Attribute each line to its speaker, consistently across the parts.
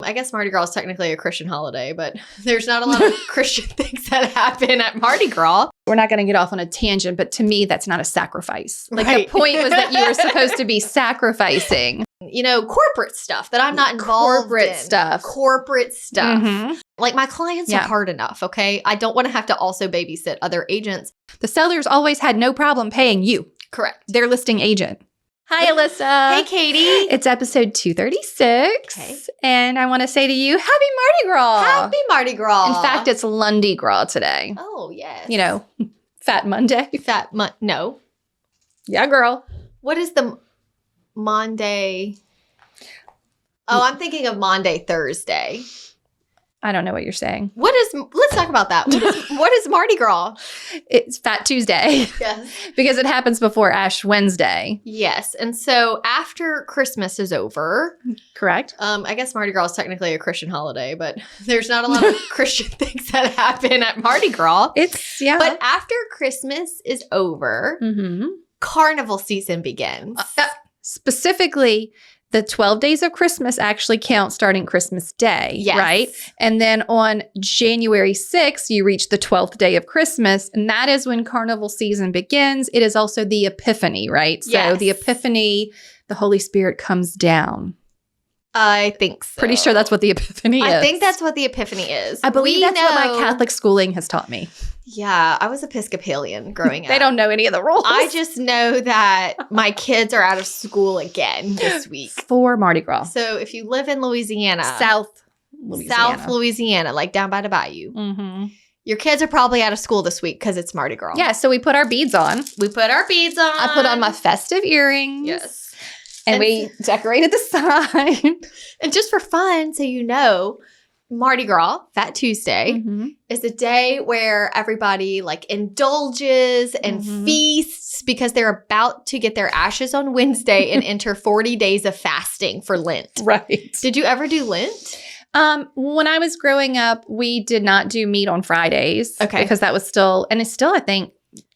Speaker 1: I guess Mardi Gras is technically a Christian holiday, but there's not a lot of Christian things that happen at Mardi Gras.
Speaker 2: We're not going to get off on a tangent, but to me, that's not a sacrifice. Like
Speaker 1: Right.
Speaker 2: the point was that you were supposed to be sacrificing.
Speaker 1: You know, corporate stuff that I'm not involved
Speaker 2: Corporate
Speaker 1: in.
Speaker 2: stuff.
Speaker 1: Corporate stuff.
Speaker 2: Mhm.
Speaker 1: Like my clients are hard enough, okay? I don't want to have to also babysit other agents.
Speaker 2: The sellers always had no problem paying you,
Speaker 1: Correct.
Speaker 2: their listing agent. Hi, Alissa.
Speaker 1: Hey, Katy.
Speaker 2: It's episode 236.
Speaker 1: Okay.
Speaker 2: And I want to say to you, happy Mardi Gras.
Speaker 1: Happy Mardi Gras.
Speaker 2: In fact, it's Lundy Gras today.
Speaker 1: Oh, yes.
Speaker 2: You know, Fat Monday.
Speaker 1: No.
Speaker 2: Yeah, girl.
Speaker 1: What is the Monday? Oh, I'm thinking of Monday, Thursday.
Speaker 2: I don't know what you're saying.
Speaker 1: Let's talk about that. What is Mardi Gras?
Speaker 2: It's Fat Tuesday.
Speaker 1: Yes.
Speaker 2: Because it happens before Ash Wednesday.
Speaker 1: Yes. And so after Christmas is over,
Speaker 2: Correct?
Speaker 1: I guess Mardi Gras is technically a Christian holiday, but there's not a lot of Christian things that happen at Mardi Gras.
Speaker 2: Yeah.
Speaker 1: But after Christmas is over, carnival season begins.
Speaker 2: Specifically, the 12 days of Christmas actually count starting Christmas Day,
Speaker 1: Yes.
Speaker 2: right? And then on January 6th, you reach the 12th day of Christmas, and that is when carnival season begins. It is also the Epiphany, right? So
Speaker 1: Yes.
Speaker 2: the Epiphany, the Holy Spirit comes down.
Speaker 1: I think so.
Speaker 2: Pretty sure that's what the Epiphany is.
Speaker 1: I think that's what the Epiphany is.
Speaker 2: I believe that's what my Catholic schooling has taught me.
Speaker 1: Yeah, I was Episcopalian growing up.
Speaker 2: They don't know any of the rules.
Speaker 1: I just know that my kids are out of school again this week.
Speaker 2: For Mardi Gras.
Speaker 1: So if you live in Louisiana,
Speaker 2: South
Speaker 1: Louisiana, like down by the bayou,
Speaker 2: Mm-hmm.
Speaker 1: your kids are probably out of school this week because it's Mardi Gras.
Speaker 2: Yeah, so we put our beads on.
Speaker 1: We put our beads on.
Speaker 2: I put on my festive earrings.
Speaker 1: Yes.
Speaker 2: And we decorated the sign.
Speaker 1: And just for fun, so you know, Mardi Gras, Fat Tuesday, is a day where everybody like indulges and feasts because they're about to get their ashes on Wednesday and enter 40 days of fasting for Lent.
Speaker 2: Right.
Speaker 1: Did you ever do Lent?
Speaker 2: When I was growing up, we did not do meat on Fridays.
Speaker 1: Okay.
Speaker 2: Because that was still, and it's still, I think,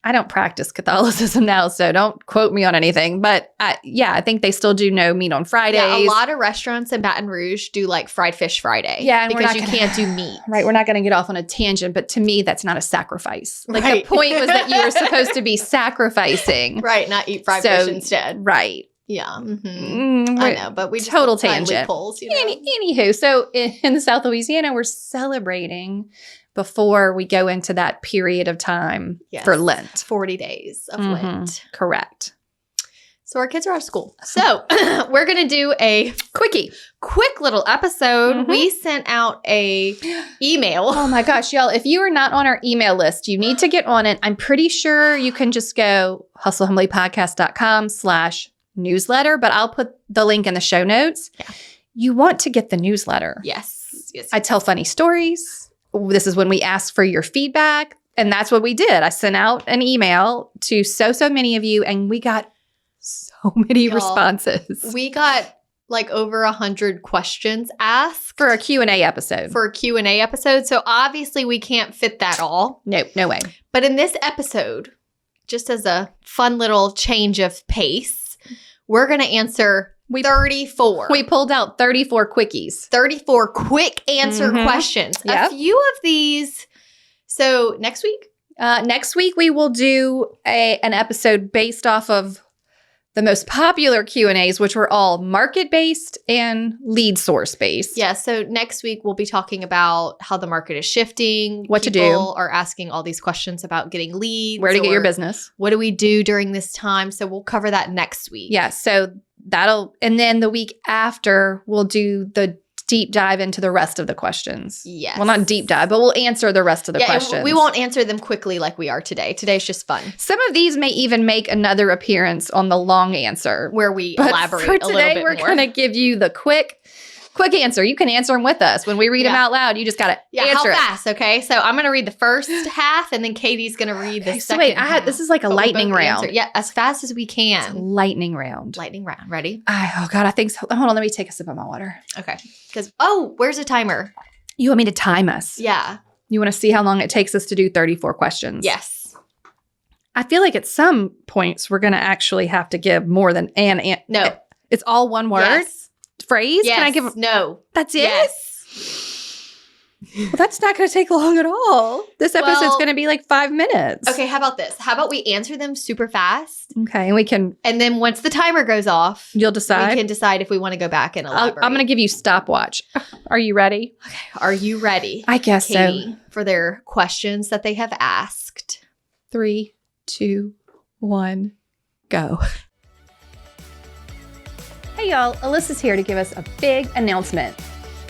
Speaker 2: I don't practice Catholicism now, so don't quote me on anything. But I think they still do no meat on Fridays.
Speaker 1: Yeah, a lot of restaurants in Baton Rouge do like fried fish Friday.
Speaker 2: Yeah, and
Speaker 1: because you can't do meat.
Speaker 2: Right, we're not going to get off on a tangent, but to me, that's not a sacrifice. Like
Speaker 1: Right.
Speaker 2: the point was that you were supposed to be sacrificing.
Speaker 1: Right, not eat fried fish instead.
Speaker 2: Right.
Speaker 1: Yeah. I know, but we just
Speaker 2: total
Speaker 1: find
Speaker 2: tangent.
Speaker 1: loopholes, you know?
Speaker 2: Anywho, so in South Louisiana, we're celebrating before we go into that period of time for Lent.
Speaker 1: 40 days of Lent.
Speaker 2: Correct.
Speaker 1: So our kids are out of school. So we're going to do a quick little episode. We sent out a email.
Speaker 2: Oh my gosh, y'all. If you are not on our email list, you need to get on it. I'm pretty sure you can just go hustlehumblypodcast.com/newsletter, but I'll put the link in the show notes.
Speaker 1: Yeah.
Speaker 2: You want to get the newsletter.
Speaker 1: Yes.
Speaker 2: I tell funny stories. This is when we ask for your feedback. And that's what we did. I sent out an email to so many of you, and we got so many responses.
Speaker 1: We got like over 100 questions asked.
Speaker 2: For a Q&A episode.
Speaker 1: So obviously we can't fit that all.
Speaker 2: No way.
Speaker 1: But in this episode, just as a fun little change of pace, we're going to answer 34.
Speaker 2: We pulled out 34 quickies.
Speaker 1: 34 quick answer questions.
Speaker 2: Yep.
Speaker 1: A few of these. So next week?
Speaker 2: Next week, we will do an episode based off of the most popular Q&As, which were all market-based and lead source-based.
Speaker 1: Yeah, so next week we'll be talking about how the market is shifting.
Speaker 2: What to do.
Speaker 1: People are asking all these questions about getting leads.
Speaker 2: Where to get your business.
Speaker 1: What do we do during this time? So we'll cover that next week.
Speaker 2: Yeah, so and then the week after, we'll do the deep dive into the rest of the questions.
Speaker 1: Yes.
Speaker 2: Well, not deep dive, but we'll answer the rest of the questions.
Speaker 1: We won't answer them quickly like we are today. Today's just fun.
Speaker 2: Some of these may even make another appearance on the long answer.
Speaker 1: Where we
Speaker 2: But
Speaker 1: elaborate
Speaker 2: for
Speaker 1: a little
Speaker 2: today,
Speaker 1: bit
Speaker 2: we're
Speaker 1: more.
Speaker 2: going to give you the quick answer. You can answer them with us. When we read them out loud, you just got to answer
Speaker 1: how fast, okay? So I'm going to read the first half, and then Katie's going to read the second half.
Speaker 2: This is like a
Speaker 1: But we
Speaker 2: lightning
Speaker 1: both
Speaker 2: round.
Speaker 1: answer. Yeah, as fast as we can.
Speaker 2: Lightning round.
Speaker 1: Lightning round. Ready?
Speaker 2: Oh, God, I think so. Hold on, let me take a sip of my water.
Speaker 1: Okay. Because, where's a timer?
Speaker 2: You want me to time us?
Speaker 1: Yeah.
Speaker 2: You want to see how long it takes us to do 34 questions?
Speaker 1: Yes.
Speaker 2: I feel like at some points, we're going to actually have to give more than an.
Speaker 1: No.
Speaker 2: It's all one word?
Speaker 1: Yes.
Speaker 2: phrase?
Speaker 1: Yes.
Speaker 2: Can I give?
Speaker 1: No.
Speaker 2: That's it?
Speaker 1: Yes.
Speaker 2: Well, that's not going to take long at all. This episode's going to be like 5 minutes.
Speaker 1: Okay, how about this? How about we answer them super fast?
Speaker 2: Okay, and we can...
Speaker 1: And then once the timer goes off,
Speaker 2: you'll decide?
Speaker 1: We can decide if we want to go back and elaborate.
Speaker 2: I'm going to give you stopwatch. Are you ready?
Speaker 1: Okay, are you ready?
Speaker 2: I guess
Speaker 1: Katy,
Speaker 2: so.
Speaker 1: For their questions that they have asked.
Speaker 2: 3, 2, 1, go. Hey y'all, Alyssa's here to give us a big announcement.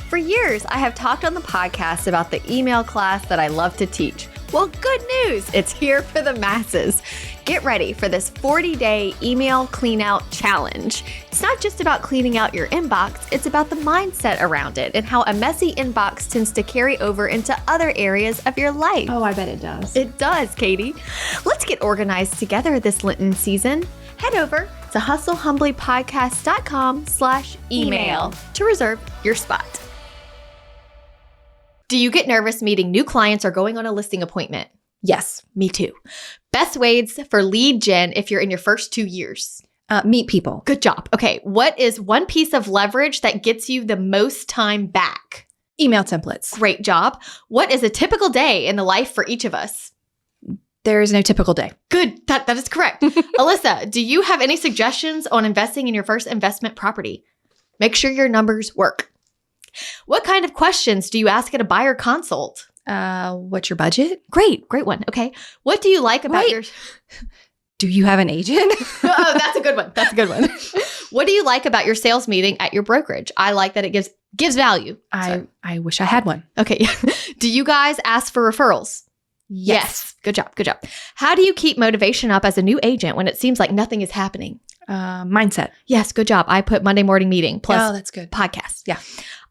Speaker 1: For years, I have talked on the podcast about the email class that I love to teach. Well, good news, it's here for the masses. Get ready for this 40-day email clean-out challenge. It's not just about cleaning out your inbox, it's about the mindset around it and how a messy inbox tends to carry over into other areas of your life.
Speaker 2: Oh, I bet it does.
Speaker 1: It does, Katy. Let's get organized together this Lenten season. Head over to hustlehumblypodcast.com/email to reserve your spot. Do you get nervous meeting new clients or going on a listing appointment?
Speaker 2: Yes.
Speaker 1: Me too. Best ways for lead gen if you're in your first 2 years?
Speaker 2: Meet people.
Speaker 1: Good job. Okay, what is one piece of leverage that gets you the most time back?
Speaker 2: Email templates.
Speaker 1: Great job. What is a typical day in the life for each of us?
Speaker 2: There is no typical day.
Speaker 1: Good. That is correct. Alissa, do you have any suggestions on investing in your first investment property? Make sure your numbers work. What kind of questions do you ask at a buyer consult?
Speaker 2: What's your budget?
Speaker 1: Great one. Okay. What do you like about your...
Speaker 2: Do you have an agent?
Speaker 1: Oh, that's a good one. What do you like about your sales meeting at your brokerage? I like that it gives value.
Speaker 2: I wish I had one.
Speaker 1: Okay. Do you guys ask for referrals? Yes. Good job. How do you keep motivation up as a new agent when it seems like nothing is happening?
Speaker 2: Mindset.
Speaker 1: Yes. Good job. I put Monday morning meeting plus
Speaker 2: that's good.
Speaker 1: podcast.
Speaker 2: Yeah.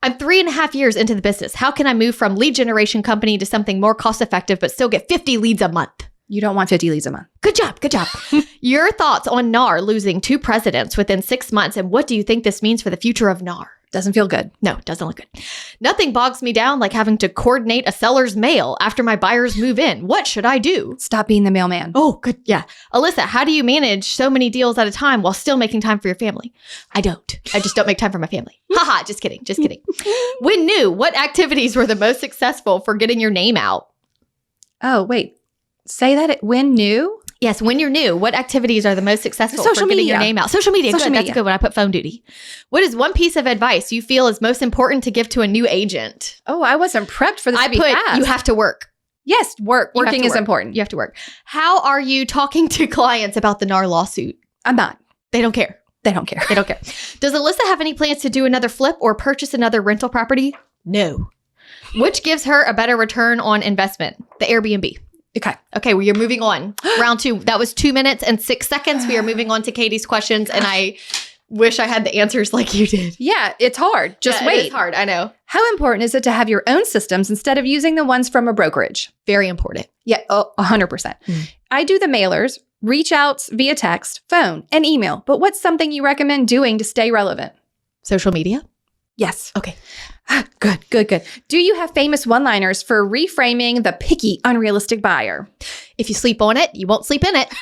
Speaker 1: I'm 3.5 years into the business. How can I move from lead generation company to something more cost effective, but still get 50 leads a month?
Speaker 2: You don't want 50 leads a month.
Speaker 1: Good job. Your thoughts on NAR losing 2 presidents within 6 months, and what do you think this means for the future of NAR?
Speaker 2: Doesn't feel good.
Speaker 1: No, doesn't look good. Nothing bogs me down like having to coordinate a seller's mail after my buyers move in. What should I do?
Speaker 2: Stop being the mailman.
Speaker 1: Oh, good. Yeah. Alissa, how do you manage so many deals at a time while still making time for your family? I don't. I just don't make time for my family. Haha, just kidding. When new, what activities were the most successful for getting your name out?
Speaker 2: Oh, wait. Say that when new?
Speaker 1: Yes, when you're new, what activities are the most successful
Speaker 2: Social
Speaker 1: for getting
Speaker 2: media.
Speaker 1: your name out? Social media. Good. That's a good one. I put phone duty. What is one piece of advice you feel is most important to give to a new agent?
Speaker 2: Oh, I wasn't prepped for this to be fast.
Speaker 1: You have to work.
Speaker 2: Yes, working is important.
Speaker 1: You have to work. How are you talking to clients about the NAR lawsuit?
Speaker 2: I'm not.
Speaker 1: They don't care.
Speaker 2: They don't care.
Speaker 1: Does Alissa have any plans to do another flip or purchase another rental property? No. Which gives her a better return on investment? The Airbnb. Okay, we are moving on. Round 2. That was 2 minutes and 6 seconds. We are moving on to Katy's questions, and I wish I had the answers like you did.
Speaker 2: Yeah, it's hard. Just wait.
Speaker 1: It's hard, I know.
Speaker 2: How important is it to have your own systems instead of using the ones from a brokerage?
Speaker 1: Very important.
Speaker 2: Yeah, 100%. I do the mailers, reach outs via text, phone, and email. But what's something you recommend doing to stay relevant?
Speaker 1: Social media?
Speaker 2: Yes.
Speaker 1: Okay.
Speaker 2: Good. Do you have famous one-liners for reframing the picky, unrealistic buyer?
Speaker 1: If you sleep on it, you won't sleep in it.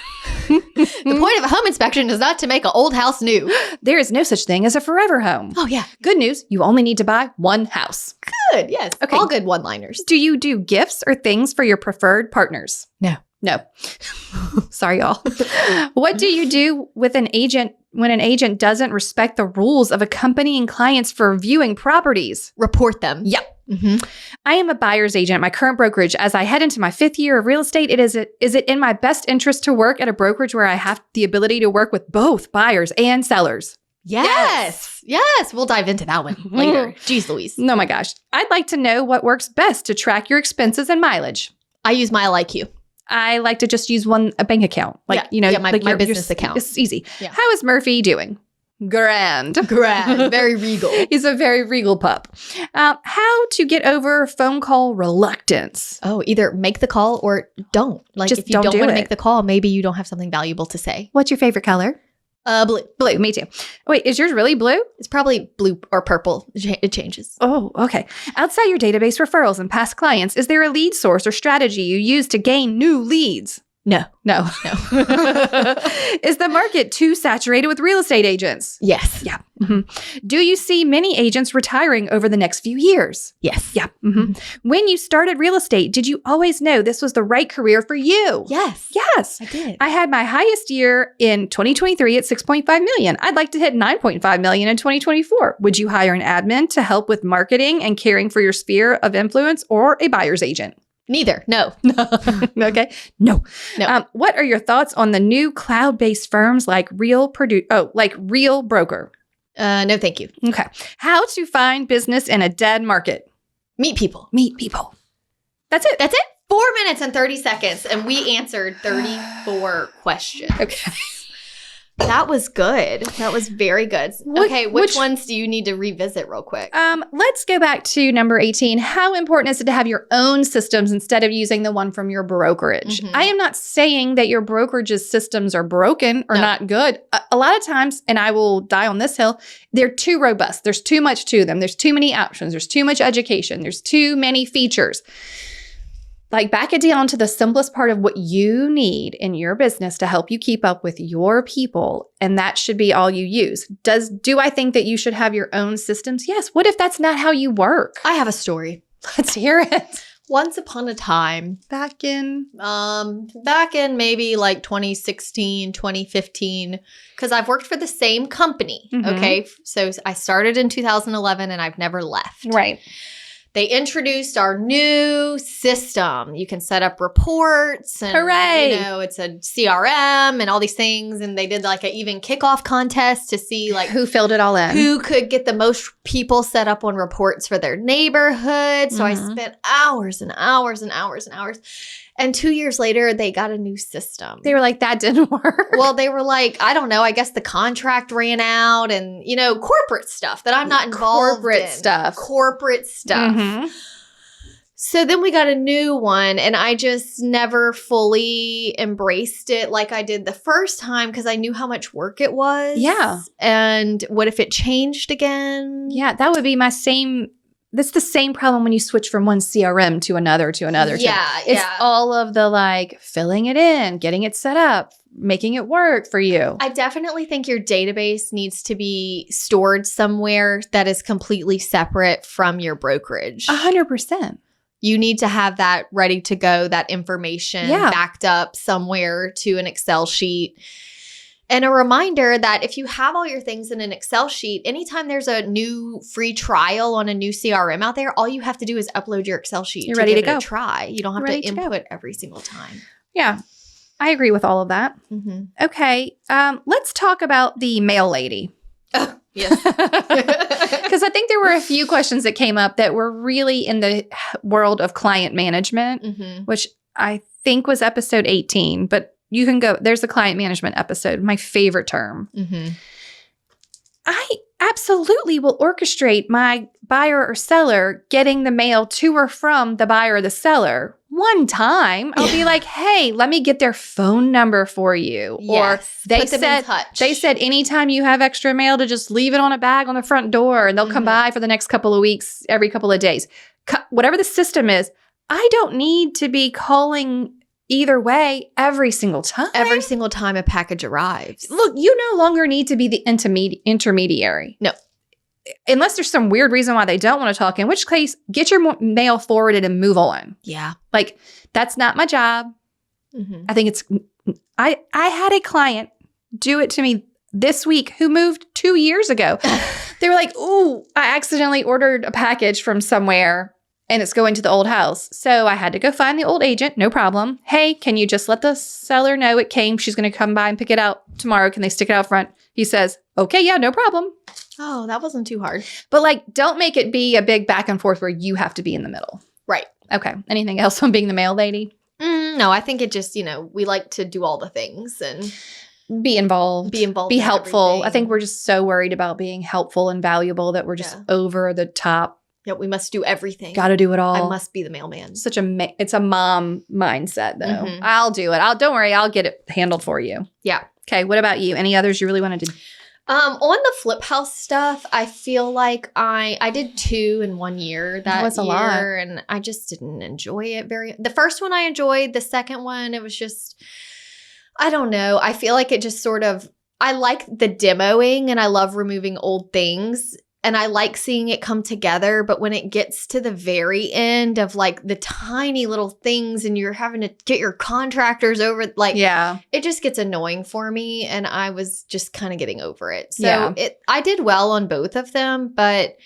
Speaker 1: The point of a home inspection is not to make an old house new.
Speaker 2: There is no such thing as a forever home.
Speaker 1: Oh, yeah.
Speaker 2: Good news, you only need to buy one house.
Speaker 1: Good, yes.
Speaker 2: Okay.
Speaker 1: All good one-liners.
Speaker 2: Do you do gifts or things for your preferred partners?
Speaker 1: No.
Speaker 2: Sorry, y'all. What do you do with an agent when an agent doesn't respect the rules of accompanying clients for viewing properties?
Speaker 1: Report them.
Speaker 2: Yep. I am a buyer's agent at my current brokerage. As I head into my 5th year of real estate, is it in my best interest to work at a brokerage where I have the ability to work with both buyers and sellers?
Speaker 1: Yes. We'll dive into that one later. Jeez Louise.
Speaker 2: Oh my gosh. I'd like to know what works best to track your expenses and mileage.
Speaker 1: I use my IQ.
Speaker 2: I like to just use a bank account.
Speaker 1: My business account.
Speaker 2: It's easy.
Speaker 1: Yeah.
Speaker 2: How is Murphy doing? Grand.
Speaker 1: Very regal.
Speaker 2: He's a very regal pup. How to get over phone call reluctance?
Speaker 1: Oh, either make the call or don't. Like
Speaker 2: just
Speaker 1: if you don't want to
Speaker 2: it.
Speaker 1: make the call, maybe you don't have something valuable to say.
Speaker 2: What's your favorite color?
Speaker 1: Blue.
Speaker 2: Blue, me too. Wait, is yours really blue?
Speaker 1: It's probably blue or purple. It changes.
Speaker 2: Oh, okay. Outside your database referrals and past clients, is there a lead source or strategy you use to gain new leads?
Speaker 1: No.
Speaker 2: No. Is the market too saturated with real estate agents?
Speaker 1: Yes.
Speaker 2: Yeah. Do you see many agents retiring over the next few years?
Speaker 1: Yes.
Speaker 2: Yeah. When you started real estate, did you always know this was the right career for you?
Speaker 1: Yes.
Speaker 2: Yes.
Speaker 1: I did.
Speaker 2: I had my highest year in 2023 at 6.5 million. I'd like to hit 9.5 million in 2024. Would you hire an admin to help with marketing and caring for your sphere of influence, or a buyer's agent?
Speaker 1: Neither. No.
Speaker 2: Okay. No.
Speaker 1: No.
Speaker 2: What are your thoughts on the new cloud-based firms like Real Broker?
Speaker 1: No, thank you.
Speaker 2: Okay. How to find business in a dead market?
Speaker 1: Meet people.
Speaker 2: Meet people. That's it.
Speaker 1: That's it. 4 minutes and 30 seconds. And we answered 34 questions.
Speaker 2: Okay.
Speaker 1: That was good. That was very good. Okay. Which ones do you need to revisit real quick?
Speaker 2: Let's go back to number 18. How important is it to have your own systems instead of using the one from your brokerage? I am not saying that your brokerage's systems are broken or not good. A lot of times, and I will die on this hill, they're too robust. There's too much to them. There's too many options. There's too much education. There's too many features. Like, back it down to the simplest part of what you need in your business to help you keep up with your people. And that should be all you use. Do I think that you should have your own systems? Yes. What if that's not how you work?
Speaker 1: I have a story.
Speaker 2: Let's hear it.
Speaker 1: Once upon a time,
Speaker 2: Back in
Speaker 1: maybe like 2016, 2015, because I've worked for the same company. Okay. So I started in 2011 and I've never left.
Speaker 2: Right.
Speaker 1: They introduced our new system. You can set up reports and,
Speaker 2: Hooray!
Speaker 1: It's a CRM and all these things. And they did like an even kickoff contest to see like
Speaker 2: who filled it all in.
Speaker 1: Who could get the most people set up on reports for their neighborhood. So I spent hours and hours and hours and hours. And 2 years later, they got a new system.
Speaker 2: They were like, that didn't work.
Speaker 1: Well, they were like, I don't know. I guess the contract ran out and, corporate stuff that I'm not involved in. Corporate stuff. So then we got a new one and I just never fully embraced it like I did the first time because I knew how much work it was.
Speaker 2: Yeah.
Speaker 1: And what if it changed again?
Speaker 2: Yeah, that would be my same. That's the same problem when you switch from one CRM to another.
Speaker 1: Yeah,
Speaker 2: It's all of the filling it in, getting it set up, making it work for you.
Speaker 1: I definitely think your database needs to be stored somewhere that is completely separate from your brokerage.
Speaker 2: 100%.
Speaker 1: You need to have that ready to go, that information backed up somewhere to an Excel sheet. And a reminder that if you have all your things in an Excel sheet, anytime there's a new free trial on a new CRM out there, all you have to do is upload your Excel sheet.
Speaker 2: You're ready to go.
Speaker 1: Try. You don't have to input every single time.
Speaker 2: Yeah, I agree with all of that. Okay, let's talk about the mail lady.
Speaker 1: Oh, yes.
Speaker 2: Because I think there were a few questions that came up that were really in the world of client management, which I think was episode 18, but you can go, there's a client management episode, my favorite term. I absolutely will orchestrate my buyer or seller getting the mail to or from the buyer or the seller. One time, I'll be like, hey, let me get their phone number for you.
Speaker 1: Yes.
Speaker 2: Or they
Speaker 1: Put them in
Speaker 2: said,
Speaker 1: touch.
Speaker 2: they said anytime you have extra mail to just leave it on a bag on the front door and they'll come by for the next couple of weeks, every couple of days. Whatever the system is, I don't need to be calling either way every single time.
Speaker 1: Every single time a package arrives.
Speaker 2: Look, you no longer need to be the intermediary.
Speaker 1: No.
Speaker 2: Unless there's some weird reason why they don't want to talk, in which case, get your mail forwarded and move on.
Speaker 1: Yeah.
Speaker 2: That's not my job. I think I had a client do it to me this week who moved 2 years ago. They were like, ooh, I accidentally ordered a package from somewhere and it's going to the old house. So I had to go find the old agent. No problem. Hey, can you just let the seller know it came? She's going to come by and pick it out tomorrow. Can they stick it out front? He says, okay, yeah, no problem.
Speaker 1: Oh, that wasn't too hard.
Speaker 2: But don't make it be a big back and forth where you have to be in the middle.
Speaker 1: Right.
Speaker 2: Okay. Anything else on being the mail lady?
Speaker 1: No, I think it just, we like to do all the things and
Speaker 2: be involved. Be helpful.
Speaker 1: Everything.
Speaker 2: I think we're just so worried about being helpful and valuable that we're just over the top.
Speaker 1: Yeah, we must do everything.
Speaker 2: Got to do it all.
Speaker 1: I must be the mailman.
Speaker 2: It's a mom mindset, though. I'll do it. Don't worry. I'll get it handled for you.
Speaker 1: Yeah.
Speaker 2: Okay. What about you? Any others you really wanted to?
Speaker 1: On the flip house stuff, I feel like I did 2 in 1 year that
Speaker 2: was a
Speaker 1: year,
Speaker 2: lot.
Speaker 1: and I just didn't enjoy it the first one I enjoyed. The second one, it was just, I don't know. I feel like it just sort of, I like the demoing and I love removing old things. And I like seeing it come together, but when it gets to the very end of like the tiny little things and you're having to get your contractors over, like, it just gets annoying for me. And I was just kind of getting over it. So I did well on both of them, but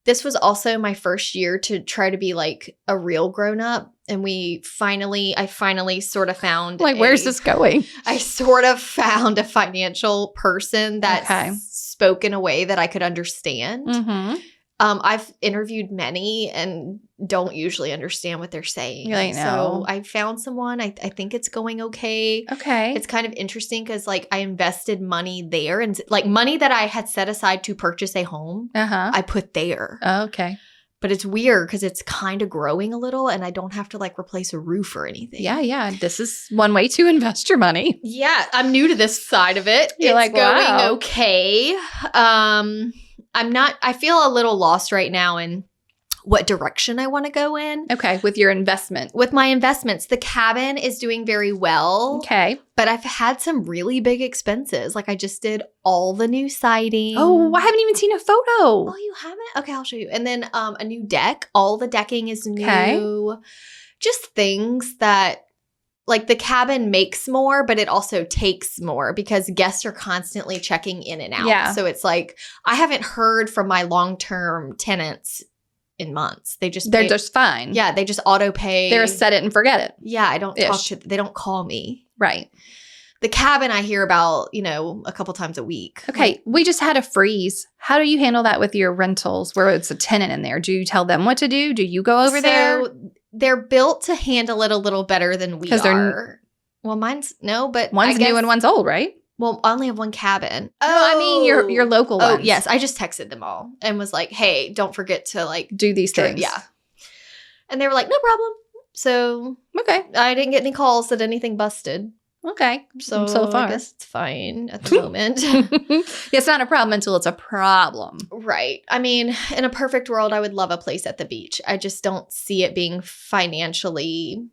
Speaker 1: this was also my first year to try to be like a real grown up. And I finally sort of found
Speaker 2: where's this going?
Speaker 1: I sort of found a financial person that spoke in a way that I could understand.
Speaker 2: Mm-hmm.
Speaker 1: I've interviewed many and don't usually understand what they're saying.
Speaker 2: I know.
Speaker 1: So I found someone. I think it's going okay.
Speaker 2: Okay.
Speaker 1: It's kind of interesting because like I invested money there and like money that I had set aside to purchase a home, I put there.
Speaker 2: Okay.
Speaker 1: But it's weird because it's kind of growing a little and I don't have to like replace a roof or anything.
Speaker 2: Yeah. This is one way to invest your money.
Speaker 1: Yeah. I'm new to this side of it.
Speaker 2: You're
Speaker 1: it's going okay. I feel a little lost right now in what direction I want to go in.
Speaker 2: Okay. With your investment.
Speaker 1: With my investments, the cabin is doing very well.
Speaker 2: Okay.
Speaker 1: But I've had some really big expenses. Like I just did all the new siding.
Speaker 2: Oh, I haven't even seen a photo.
Speaker 1: Oh, you haven't? Okay, I'll show you. And then a new deck. All the decking is new.
Speaker 2: Okay.
Speaker 1: Just things that like the cabin makes more, but it also takes more because guests are constantly checking in and out.
Speaker 2: Yeah.
Speaker 1: So it's like I haven't heard from my long-term tenants in months. They're
Speaker 2: just fine.
Speaker 1: Yeah, they just auto pay.
Speaker 2: They're a set it and forget it.
Speaker 1: Yeah, I don't talk to. They don't call me.
Speaker 2: Right.
Speaker 1: The cabin I hear about, a couple times a week.
Speaker 2: Okay, we just had a freeze. How do you handle that with your rentals where it's a tenant in there? Do you tell them what to do? Do you go over there?
Speaker 1: They're built to handle it a little better than we are. Well, one's
Speaker 2: new and one's old, right?
Speaker 1: Well, I only have one cabin.
Speaker 2: Oh, I mean your local ones.
Speaker 1: Oh, yes. I just texted them all and was like, hey, don't forget to like
Speaker 2: do these things.
Speaker 1: Yeah. And they were like, no problem. So
Speaker 2: okay.
Speaker 1: I didn't get any calls that anything busted.
Speaker 2: Okay.
Speaker 1: So
Speaker 2: far.
Speaker 1: I guess it's fine at the moment.
Speaker 2: It's not a problem until it's a problem.
Speaker 1: Right. I mean, in a perfect world, I would love a place at the beach. I just don't see it being financially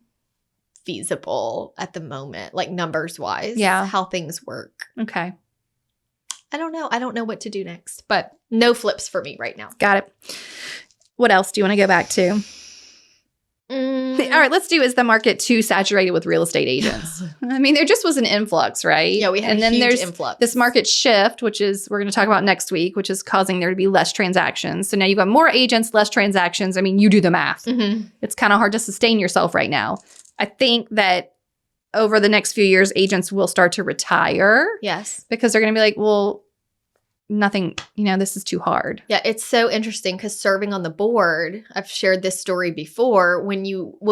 Speaker 1: feasible at the moment, like numbers wise.
Speaker 2: Yeah.
Speaker 1: How things work.
Speaker 2: Okay.
Speaker 1: I don't know. I don't know what to do next, but no flips for me right now.
Speaker 2: Got it. What else do you want to go back to? All right, let's do, is the market too saturated with real estate agents? I mean, there just was an influx, right?
Speaker 1: Yeah, we had a huge influx.
Speaker 2: This market shift, which is we're going to talk about next week, which is causing there to be less transactions. So now you've got more agents, less transactions. I mean, you do the math. Mm-hmm. It's kind of hard to sustain yourself right now. I think that over the next few years, agents will start to retire.
Speaker 1: Yes.
Speaker 2: Because they're going to be like, well, nothing, this is too hard.
Speaker 1: Yeah, it's so interesting because serving on the board, I've shared this story before. When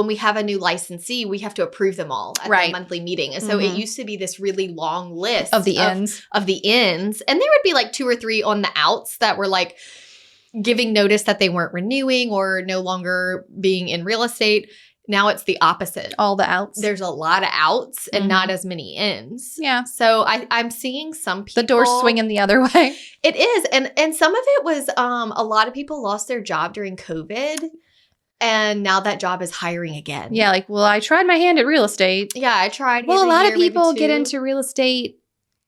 Speaker 1: we have a new licensee, we have to approve them all at the monthly meeting. And so it used to be this really long list
Speaker 2: of the ins.
Speaker 1: And there would be like 2 or 3 on the outs that were like giving notice that they weren't renewing or no longer being in real estate. Now it's the opposite.
Speaker 2: All the outs.
Speaker 1: There's a lot of outs and not as many ins.
Speaker 2: Yeah.
Speaker 1: So I'm seeing some people.
Speaker 2: The door's swinging the other way.
Speaker 1: It is. And some of it was a lot of people lost their job during COVID. And now that job is hiring again.
Speaker 2: Yeah. Like, well, I tried my hand at real estate.
Speaker 1: Yeah, I tried.
Speaker 2: Well, a lot of people get into real estate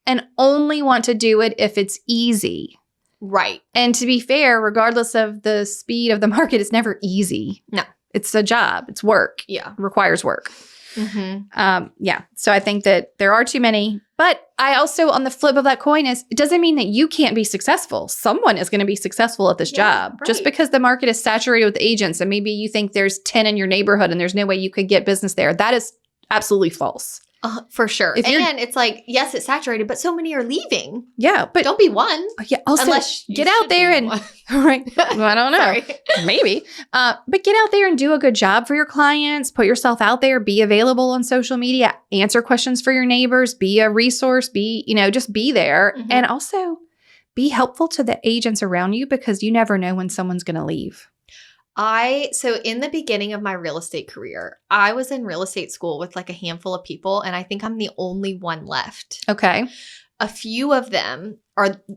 Speaker 2: and only want to do it if it's easy.
Speaker 1: Right.
Speaker 2: And to be fair, regardless of the speed of the market, it's never easy.
Speaker 1: No.
Speaker 2: It's a job. It's work.
Speaker 1: Yeah.
Speaker 2: It requires work.
Speaker 1: Mm-hmm.
Speaker 2: Yeah. So I think that there are too many. But I also, on the flip of that coin, it doesn't mean that you can't be successful. Someone is going to be successful at this job. Right. Just because the market is saturated with agents and maybe you think there's 10 in your neighborhood and there's no way you could get business there. That is absolutely false.
Speaker 1: For sure. And it's like, yes, it's saturated, but so many are leaving.
Speaker 2: Yeah. But
Speaker 1: don't be one.
Speaker 2: Yeah. Also,
Speaker 1: unless
Speaker 2: get out there and, right. Well, I don't know.
Speaker 1: Sorry.
Speaker 2: Maybe. But get out there and do a good job for your clients. Put yourself out there. Be available on social media. Answer questions for your neighbors. Be a resource. Just be there. Mm-hmm. And also be helpful to the agents around you because you never know when someone's going to leave.
Speaker 1: So in the beginning of my real estate career, I was in real estate school with like a handful of people, and I think I'm the only one left.
Speaker 2: Okay.
Speaker 1: a few of them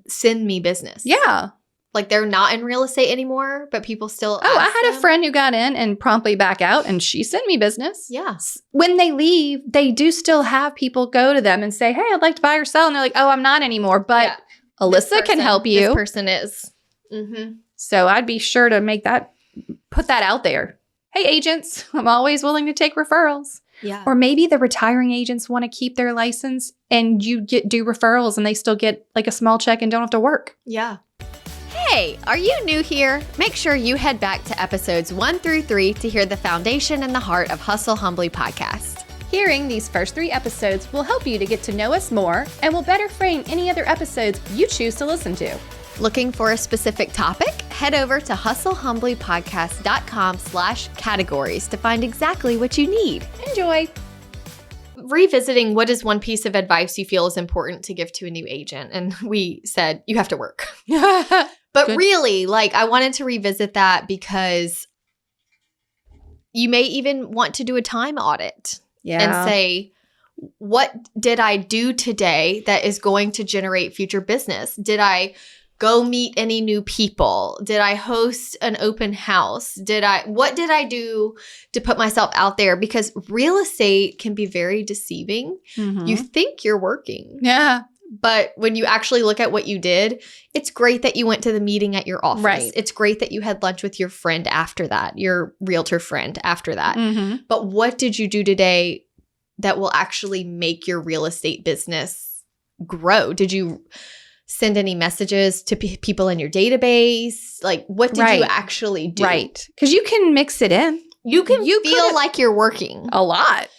Speaker 1: send me business.
Speaker 2: Yeah.
Speaker 1: Like they're not in real estate anymore, but people still
Speaker 2: Oh, I
Speaker 1: ask
Speaker 2: had
Speaker 1: them.
Speaker 2: a friend who got in and promptly back out, and she sent me business.
Speaker 1: Yeah.
Speaker 2: When they leave, they do still have people go to them and say, hey, I'd like to buy or sell. And they're like, oh, I'm not anymore. But
Speaker 1: Yeah.
Speaker 2: Alissa can help you.
Speaker 1: This person is. Mm-hmm.
Speaker 2: So I'd be sure to put that out there. Hey, agents, I'm always willing to take referrals.
Speaker 1: Yeah.
Speaker 2: Or maybe the retiring agents want to keep their license and you do referrals and they still get like a small check and don't have to work.
Speaker 1: Yeah. Hey, are you new here? Make sure you head back to episodes 1 through 3 to hear the foundation and the heart of Hustle Humbly podcast.
Speaker 2: Hearing these first 3 episodes will help you to get to know us more and will better frame any other episodes you choose to listen to.
Speaker 1: Looking for a specific topic? Head over to hustlehumblypodcast.com/categories to find exactly what you need.
Speaker 2: Enjoy.
Speaker 1: Revisiting what is one piece of advice you feel is important to give to a new agent. And we said, you have to work. But
Speaker 2: Good.
Speaker 1: really, I wanted to revisit that because you may even want to do a time audit and say, what did I do today that is going to generate future business? Did I go meet any new people? Did I host an open house? What did I do to put myself out there? Because real estate can be very deceiving.
Speaker 2: Mm-hmm.
Speaker 1: You think you're working.
Speaker 2: Yeah.
Speaker 1: But when you actually look at what you did, it's great that you went to the meeting at your office.
Speaker 2: Right.
Speaker 1: It's great that you had lunch with your friend after that, your realtor friend after that.
Speaker 2: Mm-hmm.
Speaker 1: But what did you do today that will actually make your real estate business grow? Did you send any messages to people in your database? What did you actually do?
Speaker 2: Right. Because you can mix it in.
Speaker 1: You feel like you're working.
Speaker 2: A lot.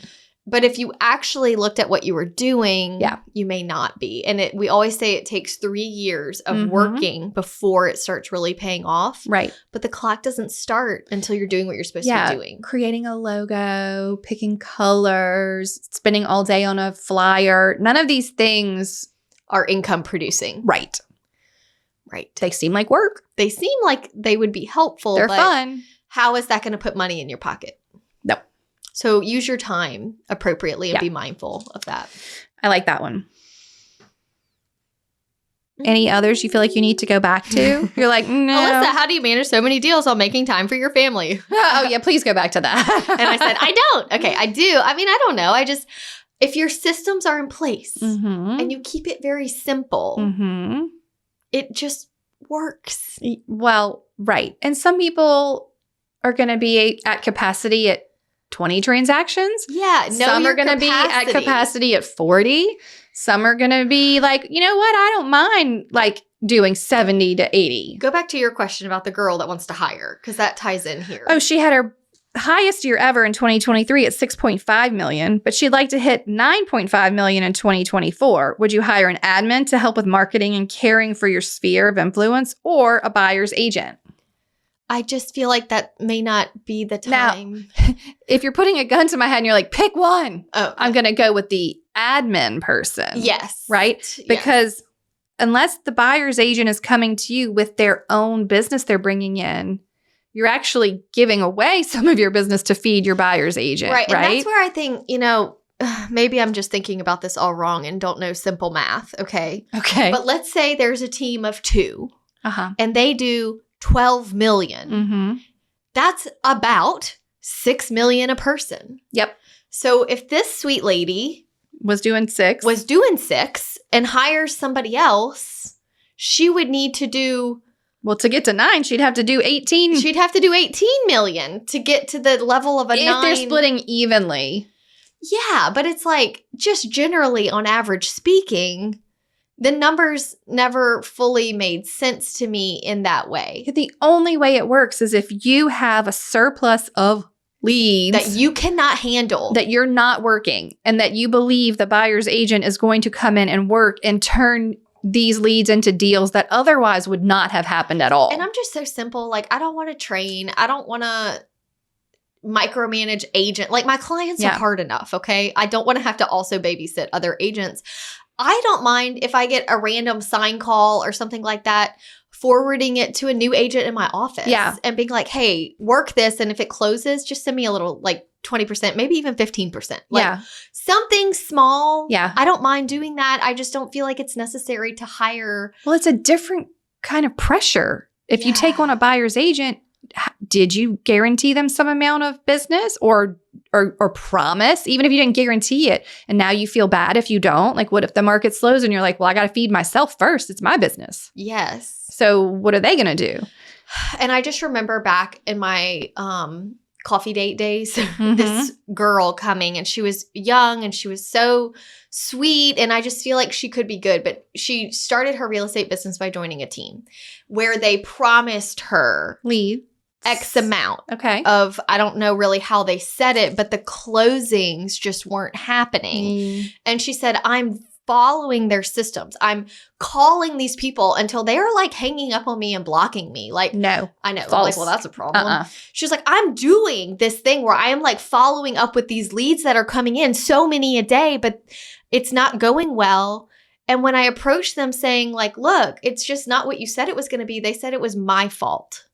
Speaker 1: But if you actually looked at what you were doing,
Speaker 2: Yeah.
Speaker 1: you may not be. And we always say it takes 3 years of working before it starts really paying off.
Speaker 2: Right.
Speaker 1: But the clock doesn't start until you're doing what you're supposed to be doing.
Speaker 2: Creating a logo, picking colors, spending all day on a flyer. None of these things
Speaker 1: Are income producing.
Speaker 2: Right.
Speaker 1: Right.
Speaker 2: They seem like work.
Speaker 1: They seem like they would be helpful.
Speaker 2: They're
Speaker 1: but
Speaker 2: fun.
Speaker 1: how is that going to put money in your pocket?
Speaker 2: No.
Speaker 1: So use your time appropriately and be mindful of that.
Speaker 2: I like that one. Any others you feel like you need to go back to? You're like, no.
Speaker 1: Alissa, how do you manage so many deals while making time for your family?
Speaker 2: Oh, yeah, please go back to that.
Speaker 1: And I said, I don't. Okay, I do. I mean, I don't know. If your systems are in place and you keep it very simple, it just works.
Speaker 2: Well, right. And some people are going to be at capacity at 20 transactions.
Speaker 1: Yeah.
Speaker 2: Some are going to be at capacity at 40. Some are going to be like, you know what? I don't mind doing 70 to 80.
Speaker 1: Go back to your question about the girl that wants to hire, because that ties in here.
Speaker 2: Oh, she had her highest year ever in 2023 at 6.5 million, but she'd like to hit 9.5 million in 2024. Would you hire an admin to help with marketing and caring for your sphere of influence, or a buyer's agent?
Speaker 1: I just feel like that may not be the time.
Speaker 2: Now, if you're putting a gun to my head and you're like, pick one, I'm going to go with the admin person.
Speaker 1: Yes.
Speaker 2: Right? Because unless the buyer's agent is coming to you with their own business they're bringing in, you're actually giving away some of your business to feed your buyer's agent. Right.
Speaker 1: And that's where I think, maybe I'm just thinking about this all wrong and don't know simple math. Okay. But let's say there's a team of 2 and they do 12 million. That's about 6 million a person.
Speaker 2: Yep.
Speaker 1: So if this sweet lady
Speaker 2: was doing 6
Speaker 1: and hires somebody else, she would need to do,
Speaker 2: well, to get to 9, she'd have to do 18.
Speaker 1: She'd have to do 18 million to get to the level of a 9.
Speaker 2: If they're splitting evenly.
Speaker 1: Yeah, but it's just generally on average speaking, the numbers never fully made sense to me in that way.
Speaker 2: The only way it works is if you have a surplus of leads
Speaker 1: that you cannot handle,
Speaker 2: that you're not working, and that you believe the buyer's agent is going to come in and work and turn these leads into deals that otherwise would not have happened at all.
Speaker 1: And I'm just so simple. I don't want to train. I don't want to micromanage agent. My clients are hard enough, okay? I don't want to have to also babysit other agents. I don't mind if I get a random sign call or something like that, forwarding it to a new agent in my office and being like, hey, work this. And if it closes, just send me a little 20%, maybe even 15%. Something small.
Speaker 2: Yeah.
Speaker 1: I don't mind doing that. I just don't feel like it's necessary to hire.
Speaker 2: Well, it's a different kind of pressure. If you take on a buyer's agent, did you guarantee them some amount of business or promise, even if you didn't guarantee it, and now you feel bad if you don't? Like, what if the market slows and you're like, well, I got to feed myself first. It's my business.
Speaker 1: Yes.
Speaker 2: So what are they going to do?
Speaker 1: And I just remember back in my coffee date days, this girl coming, and she was young and she was so sweet. And I just feel like she could be good. But she started her real estate business by joining a team where they promised her
Speaker 2: leave
Speaker 1: X amount of, I don't know really how they said it, but the closings just weren't happening. And she said, I'm following their systems. I'm calling these people until they're like hanging up on me and blocking me. Like, no, I know. I'm like, well, that's a problem. She's like, I'm doing this thing where I am like following up with these leads that are coming in, so many a day, but it's not going well. And when I approached them saying like, look, it's just not what you said it was going to be, they said it was my fault.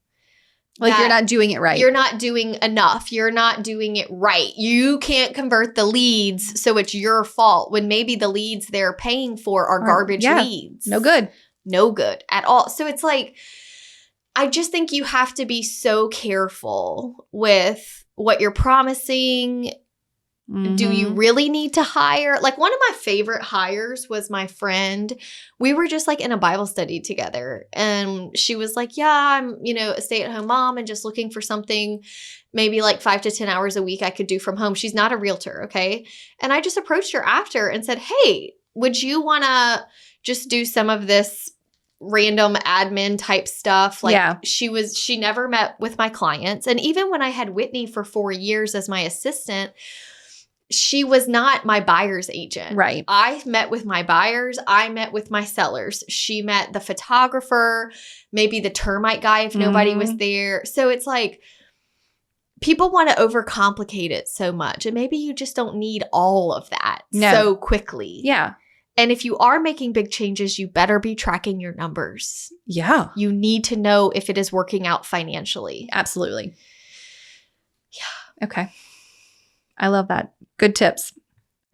Speaker 2: Like, you're not doing it right.
Speaker 1: You're not doing enough. You're not doing it right. You can't convert the leads, so it's your fault, when maybe the leads they're paying for are garbage leads.
Speaker 2: No good.
Speaker 1: No good at all. So it's like, I just think you have to be so careful with what you're promising. Do you really need to hire? Like, one of my favorite hires was my friend. We were just like in a Bible study together, and she was like, yeah, I'm, a stay-at-home mom and just looking for something maybe like 5 to 10 hours a week I could do from home. She's not a realtor. Okay. And I just approached her after and said, hey, would you want to just do some of this random admin type stuff? Like, she never met with my clients. And even when I had Whitney for 4 years as my assistant, she was not my buyer's agent.
Speaker 2: Right.
Speaker 1: I met with my buyers. I met with my sellers. She met the photographer, maybe the termite guy if nobody was there. So it's like, people want to overcomplicate it so much. And maybe you just don't need all of that so quickly.
Speaker 2: Yeah.
Speaker 1: And if you are making big changes, you better be tracking your numbers.
Speaker 2: Yeah.
Speaker 1: You need to know if it is working out financially.
Speaker 2: Absolutely.
Speaker 1: Yeah.
Speaker 2: Okay. I love that. Good tips.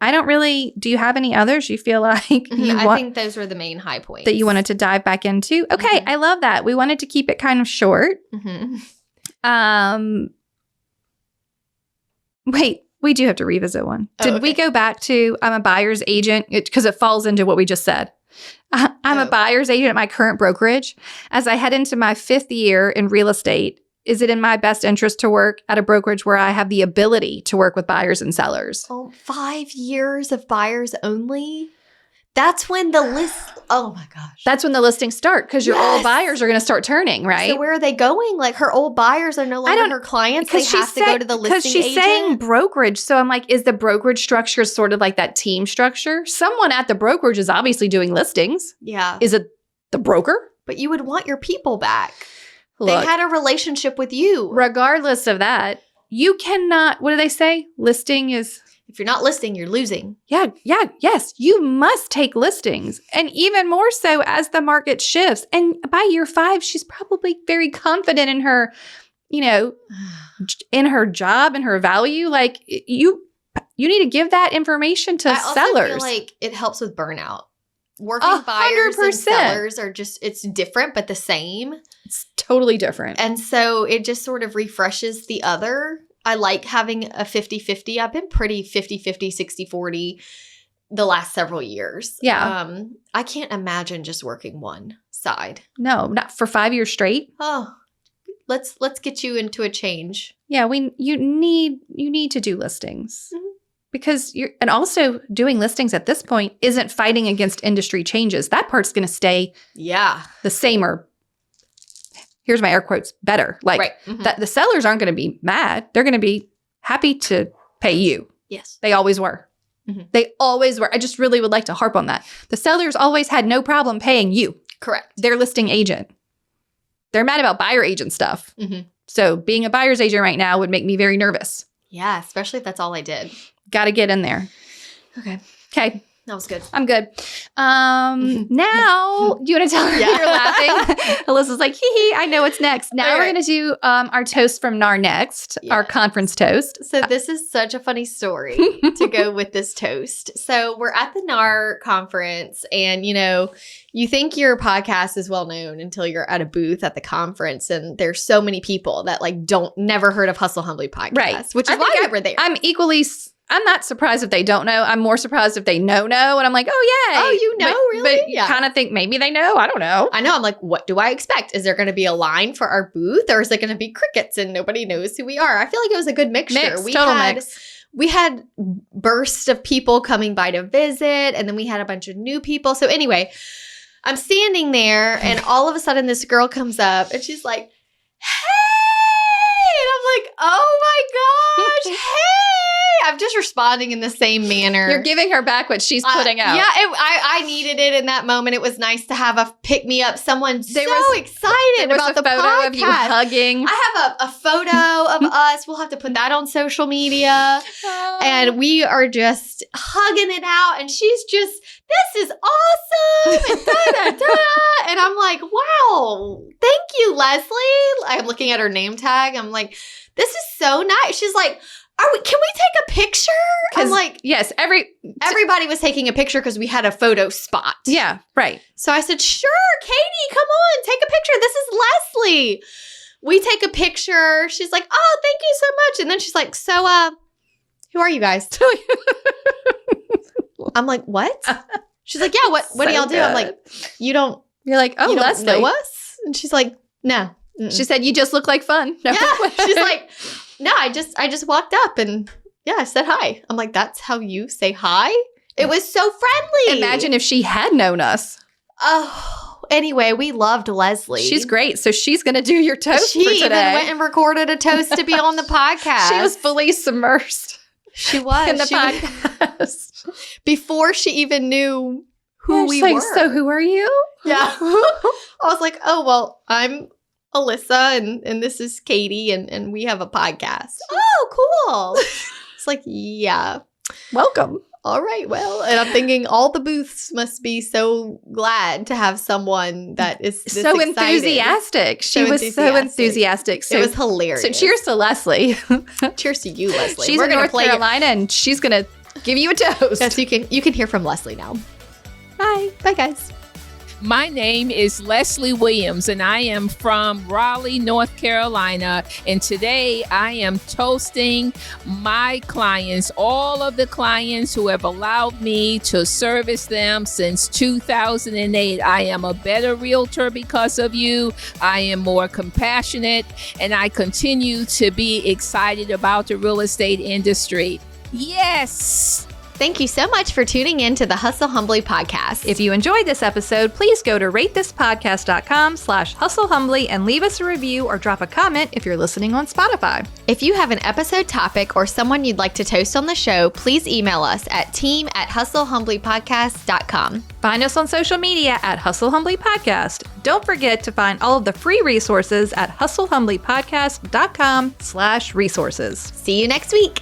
Speaker 2: Do you have any others you feel like
Speaker 1: I think those were the main high points
Speaker 2: that you wanted to dive back into? Okay. I love that. We wanted to keep it kind of short. Wait, we do have to revisit one. Did we go back to I'm a buyer's agent? Because it falls into what we just said. I'm a buyer's agent at my current brokerage. As I head into my 5th year in real estate, is it in my best interest to work at a brokerage where I have the ability to work with buyers and sellers?
Speaker 1: Oh, 5 years of buyers only? That's when the list, oh my gosh.
Speaker 2: That's when the listings start, because your old buyers are going to start turning, right?
Speaker 1: So where are they going? Like, her old buyers are no longer her clients. They have to go to the listing agent. Because she's saying
Speaker 2: brokerage. So I'm like, is the brokerage structure sort of like that team structure? Someone at the brokerage is obviously doing listings.
Speaker 1: Yeah.
Speaker 2: Is it the broker?
Speaker 1: But you would want your people back. Look, they had a relationship with you.
Speaker 2: Regardless of that, you cannot, what do they say? Listing is...
Speaker 1: If you're not listing, you're losing.
Speaker 2: Yes. You must take listings. And even more so as the market shifts. And by year 5, she's probably very confident in her, in her job and her value. Like, you need to give that information to sellers. I also
Speaker 1: feel like it helps with burnout. Working buyers and sellers are just, it's different, but the same.
Speaker 2: It's totally different.
Speaker 1: And so it just sort of refreshes the other. I like having a 50-50. I've been pretty 50-50, 60-40 the last several years.
Speaker 2: Yeah.
Speaker 1: I can't imagine just working one side.
Speaker 2: No, not for 5 years straight.
Speaker 1: Oh, let's get you into a change.
Speaker 2: Yeah, you need to do listings. Because and also doing listings at this point isn't fighting against industry changes. That part's going to stay the same, or here's my air quotes, better. Like the sellers aren't going to be mad. They're going to be happy to pay you.
Speaker 1: Yes.
Speaker 2: They always were. They always were. I just really would like to harp on that. The sellers always had no problem paying you.
Speaker 1: Correct.
Speaker 2: Their listing agent. They're mad about buyer agent stuff. So being a buyer's agent right now would make me very nervous.
Speaker 1: Yeah, especially if that's all I did.
Speaker 2: Got to get in there.
Speaker 1: Okay. That was good.
Speaker 2: I'm good. Now, do you want to tell her you're laughing? Alyssa's like, hee hee, I know what's next. Now we're going to do our toast from NAR next, our conference toast.
Speaker 1: So this is such a funny story to go with this toast. So we're at the NAR conference and, you think your podcast is well known until you're at a booth at the conference and there's so many people that never heard of Hustle Humbly podcast,
Speaker 2: right?
Speaker 1: Which is why we were there.
Speaker 2: I'm not surprised if they don't know. I'm more surprised if they know. And I'm like, oh, yay.
Speaker 1: Oh, really?
Speaker 2: But you kind of think maybe they know. I don't know.
Speaker 1: I know. I'm like, what do I expect? Is there going to be a line for our booth or is it going to be crickets and nobody knows who we are? I feel like it was a good mixture.
Speaker 2: Total mix.
Speaker 1: We had bursts of people coming by to visit and then we had a bunch of new people. So anyway, I'm standing there and all of a sudden this girl comes up and she's like, hey! And I'm like, oh my gosh, hey! I'm just responding in the same manner.
Speaker 2: You're giving her back what she's putting out.
Speaker 1: Yeah, I needed it in that moment. It was nice to have a pick-me-up. Someone excited about the podcast. There was a photo of you
Speaker 2: hugging.
Speaker 1: I have a photo of us. We'll have to put that on social media. And we are just hugging it out. And she's just, this is awesome. And da-da-da. And I'm like, wow, thank you, Leslie. I'm looking at her name tag. I'm like, this is so nice. She's like, can we take a picture? I'm like,
Speaker 2: yes,
Speaker 1: everybody was taking a picture because we had a photo spot.
Speaker 2: Yeah, right.
Speaker 1: So I said, sure, Katy, come on, take a picture. This is Leslie. We take a picture. She's like, oh, thank you so much. And then she's like, so, who are you guys? I'm like, what? She's like, yeah, what do y'all do? I'm like, you're like, oh, Leslie. Don't know us? And she's like, no. Mm-mm.
Speaker 2: She said, you just look like fun. No.
Speaker 1: Yeah. She's like, no, I just walked up and I said hi. I'm like, that's how you say hi? It was so friendly.
Speaker 2: Imagine if she had known us.
Speaker 1: Oh, anyway, we loved Leslie.
Speaker 2: She's great. So she's going to do your toast for today.
Speaker 1: She even went and recorded a toast to be on the podcast.
Speaker 2: She was fully submersed.
Speaker 1: She was.
Speaker 2: In the podcast.
Speaker 1: Before she even knew who we were.
Speaker 2: So who are you?
Speaker 1: Yeah. I was like, oh, well, I'm Alissa and this is Katy and we have a podcast. Oh, cool. It's like, yeah.
Speaker 2: Welcome.
Speaker 1: All right, well, and I'm thinking all the booths must be so glad to have someone that is this
Speaker 2: so
Speaker 1: excited.
Speaker 2: Enthusiastic. She was so enthusiastic. So
Speaker 1: it was hilarious.
Speaker 2: So cheers to Leslie.
Speaker 1: Cheers to you, Leslie.
Speaker 2: She's in North Carolina and she's going to give you a toast.
Speaker 1: Yes, you can hear from Leslie now.
Speaker 2: Bye.
Speaker 1: Bye, guys.
Speaker 3: My name is Leslie Williams, and I am from Raleigh, North Carolina. And today I am toasting my clients, all of the clients who have allowed me to service them since 2008. I am a better realtor because of you. I am more compassionate, and I continue to be excited about the real estate industry. Yes!
Speaker 1: Thank you so much for tuning in to the Hustle Humbly podcast.
Speaker 2: If you enjoyed this episode, please go to ratethispodcast.com/hustlehumbly and leave us a review or drop a comment if you're listening on Spotify.
Speaker 1: If you have an episode topic or someone you'd like to toast on the show, please email us at team@hustlehumblypodcast.com.
Speaker 2: Find us on social media at Hustle Humbly Podcast. Don't forget to find all of the free resources at hustlehumblypodcast.com/resources.
Speaker 1: See you next week.